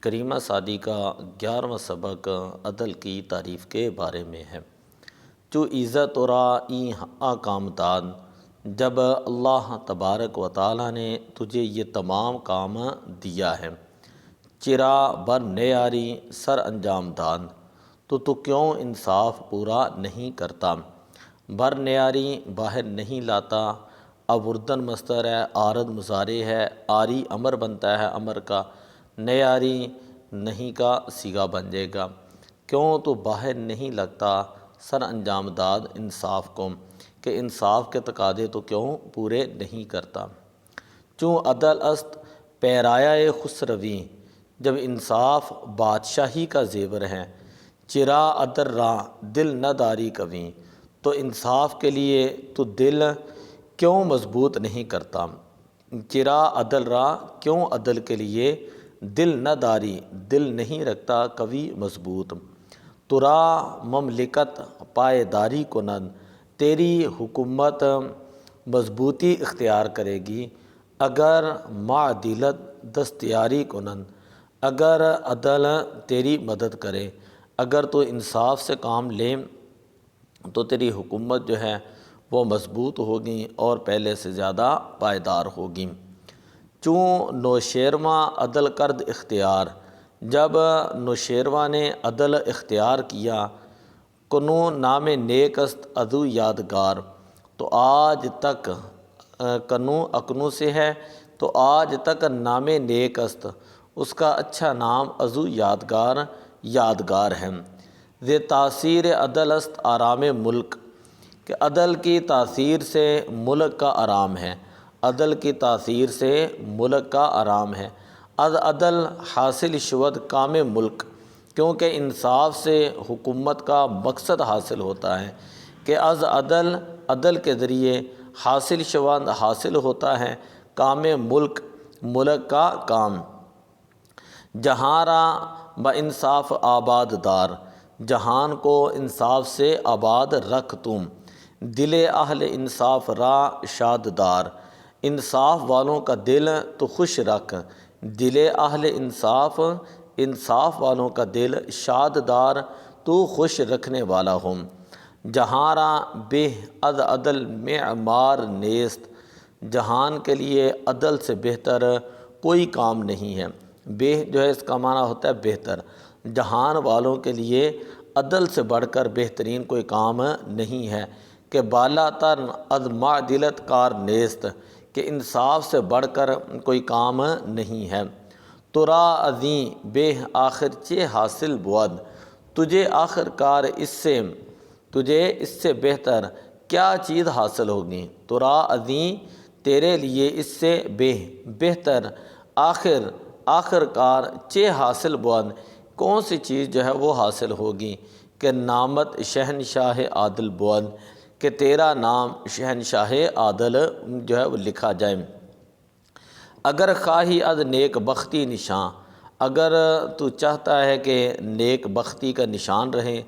کریمہ سعدی کا 11واں سبق عدل کی تعریف کے بارے میں ہے۔ جو عزت را ای کام داد، جب اللہ تبارک و تعالیٰ نے تجھے یہ تمام کام دیا ہے، چرا بر نیاری سر انجام داد، تو کیوں انصاف پورا نہیں کرتا؟ بر نیاری باہر نہیں لاتا، آوردن مصدر ہے، آرد مضارع ہے، آری امر بنتا ہے، امر کا نیاری نہیں کا صیغہ بن جائے گا۔ کیوں تو باہر نہیں لگتا سر انجام داد انصاف کو، کہ انصاف کے تقاضے تو کیوں پورے نہیں کرتا؟ چوں عدل است پیرایہ خسروی، جب انصاف بادشاہی کا زیور ہے، چرا عدل را دل نہ داری کبھی، تو انصاف کے لیے تو دل کیوں مضبوط نہیں کرتا؟ چرا عدل را، کیوں عدل کے لیے دل نہ داری، دل نہیں رکھتا کبھی مضبوط؟ ترا مملکت پائیداری کنند، تیری حکومت مضبوطی اختیار کرے گی اگر معدلت دستیاری کنند، اگر عدل تیری مدد کرے، اگر تو انصاف سے کام لے تو تیری حکومت جو ہے وہ مضبوط ہوگی اور پہلے سے زیادہ پائیدار ہوگی۔ چوں نوشیروان عدل کرد اختیار، جب نوشیروان نے عدل اختیار کیا، کنوں نام نیک است ازو یادگار، تو آج تک، کنوں اکنوں سے ہے، تو آج تک نام نیک است، اس کا اچھا نام ازو یادگار، یادگار ہے۔ ز تاثیر عدل است آرام ملک، کہ عدل کی تاثیر سے ملک کا آرام ہے، عدل کی تاثیر سے ملک کا آرام ہے۔ از عدل حاصل شود کام ملک، کیونکہ انصاف سے حکومت کا مقصد حاصل ہوتا ہے، کہ از عدل، عدل کے ذریعے حاصل شود، حاصل ہوتا ہے کام ملک، ملک کا کام۔ جہاں را با انصاف آباد دار، جہان کو انصاف سے آباد رکھ تم، دل اہل انصاف را شاد دار، انصاف والوں کا دل تو خوش رکھ، دل اہل انصاف، انصاف والوں کا دل شاد دار، تو خوش رکھنے والا ہوں۔ جہاں را بہ از عدل معمار نیست، جہان کے لیے عدل سے بہتر کوئی کام نہیں ہے۔ بہ جو ہے اس کا معنی ہوتا ہے بہتر، جہان والوں کے لیے عدل سے بڑھ کر بہترین کوئی کام نہیں ہے، کہ بالا تر از معدلت کار نیست، کہ انصاف سے بڑھ کر کوئی کام نہیں ہے۔ ترا ازیں بہ آخر چہ حاصل بود، تجھے آخر کار تجھے اس سے بہتر کیا چیز حاصل ہوگی؟ ترا ازیں، تیرے لیے اس سے بہتر، آخر کار چہ حاصل بود، کون سی چیز جو ہے وہ حاصل ہوگی؟ کہ نامت شہنشاہ عادل بود، کہ تیرا نام شہنشاہ عادل جو ہے وہ لکھا جائے۔ اگر خواہی از نیک بختی نشان، اگر تو چاہتا ہے کہ نیک بختی کا نشان رہے،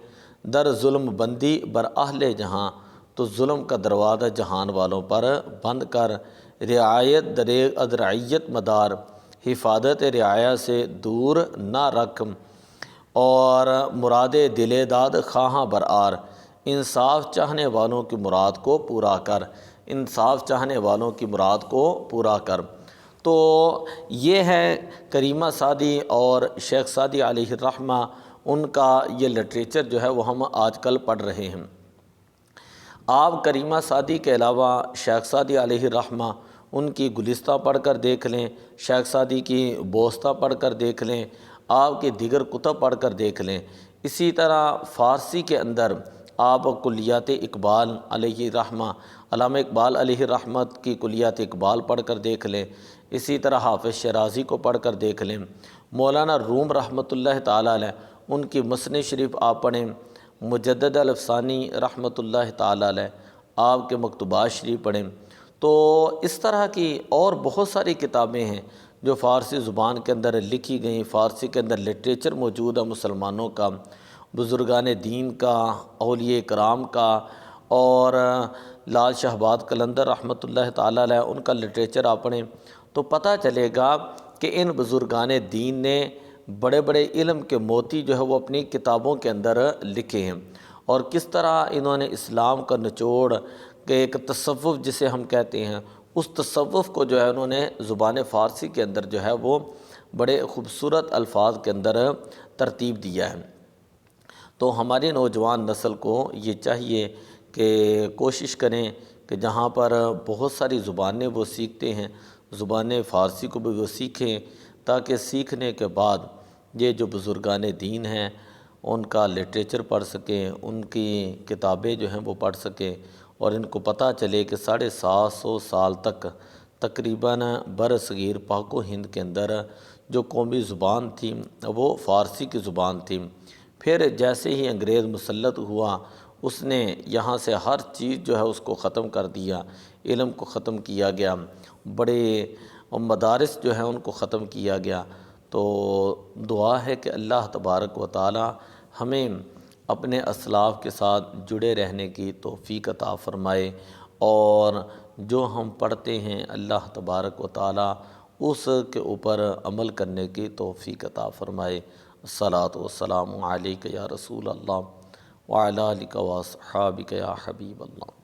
در ظلم بندی بر اہل جہاں، تو ظلم کا دروازہ جہان والوں پر بند کر، رعایت دریغ از رعیت مدار، حفاظت رعایا سے دور نہ رکھ، اور مراد دل داد خواہاں برآر، انصاف چاہنے والوں کی مراد کو پورا کر، انصاف چاہنے والوں کی مراد کو پورا کر۔ تو یہ ہے کریمہ سعدی اور شیخ سعدی علیہ الرحمہ، ان کا یہ لٹریچر جو ہے وہ ہم آج کل پڑھ رہے ہیں۔ آپ کریمہ سعدی کے علاوہ شیخ سعدی علیہ الرحمہ ان کی گلستہ پڑھ کر دیکھ لیں، شیخ سعدی کی بوستہ پڑھ کر دیکھ لیں، آپ کے دیگر کتب پڑھ کر دیکھ لیں۔ اسی طرح فارسی کے اندر آپ کلیات اقبال علیہ الرحمہ، علامہ اقبال علیہ الرحمت کی کلیات اقبال پڑھ کر دیکھ لیں، اسی طرح حافظ شیرازی کو پڑھ کر دیکھ لیں، مولانا روم رحمۃ اللہ تعالیٰ علیہ ان کی مثنی شریف آپ پڑھیں، مجدد الافسانی رحمۃ اللہ تعالیٰ علیہ آپ کے مکتوبات شریف پڑھیں۔ تو اس طرح کی اور بہت ساری کتابیں ہیں جو فارسی زبان کے اندر لکھی گئیں، فارسی کے اندر لٹریچر موجود ہے مسلمانوں کا، بزرگان دین کا، اولیاء کرام کا، اور لال شہباد قلندر رحمۃ اللہ تعالیٰ علیہ ان کا لٹریچر آپ پڑھیں تو پتہ چلے گا کہ ان بزرگان دین نے بڑے بڑے علم کے موتی جو ہے وہ اپنی کتابوں کے اندر لکھے ہیں، اور کس طرح انہوں نے اسلام کا نچوڑ کہ ایک تصوف جسے ہم کہتے ہیں، اس تصوف کو جو ہے انہوں نے زبان فارسی کے اندر جو ہے وہ بڑے خوبصورت الفاظ کے اندر ترتیب دیا ہے۔ تو ہماری نوجوان نسل کو یہ چاہیے کہ کوشش کریں کہ جہاں پر بہت ساری زبانیں وہ سیکھتے ہیں، زبان فارسی کو بھی وہ سیکھیں، تاکہ سیکھنے کے بعد یہ جو بزرگان دین ہیں ان کا لٹریچر پڑھ سکیں، ان کی کتابیں جو ہیں وہ پڑھ سکیں، اور ان کو پتہ چلے کہ 750 سال تک تقریباً برصغیر پاک و ہند کے اندر جو قومی زبان تھی وہ فارسی کی زبان تھی۔ پھر جیسے ہی انگریز مسلط ہوا، اس نے یہاں سے ہر چیز جو ہے اس کو ختم کر دیا، علم کو ختم کیا گیا، بڑے مدارس جو ہیں ان کو ختم کیا گیا۔ تو دعا ہے کہ اللہ تبارک و تعالی ہمیں اپنے اسلاف کے ساتھ جڑے رہنے کی توفیق عطا فرمائے، اور جو ہم پڑھتے ہیں اللہ تبارک و تعالی اس کے اوپر عمل کرنے کی توفیق عطا فرمائے۔ الصلاۃ والسلام علیک یا رسول اللہ وعلی آلک واصحابک یا حبیب اللہ۔